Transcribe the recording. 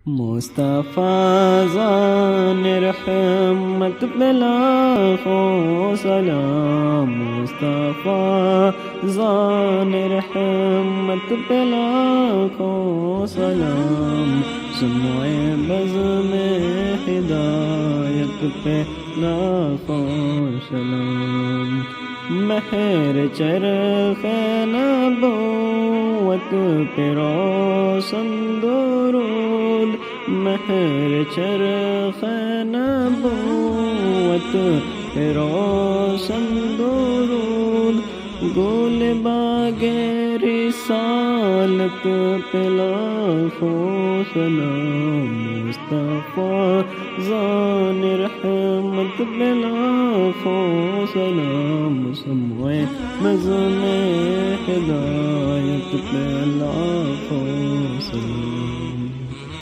مصطفیٰ than رحمت پہ لاکھوں سلام، مصطفیٰ ذان رحمت پہ لاکھوں سلام، سمع بزم ہدایت پہ لاکھوں سلام، مہر چرخ نبوت پہ روشن درود، مہر چرخ نبوت پہ روشن درود، گل باغ رسالت پہ لاکھوں سلام، مصطفیٰ ذان رحمت پہ لاکھوں سلام، سمع بزم ہدایت پہ لاکھوں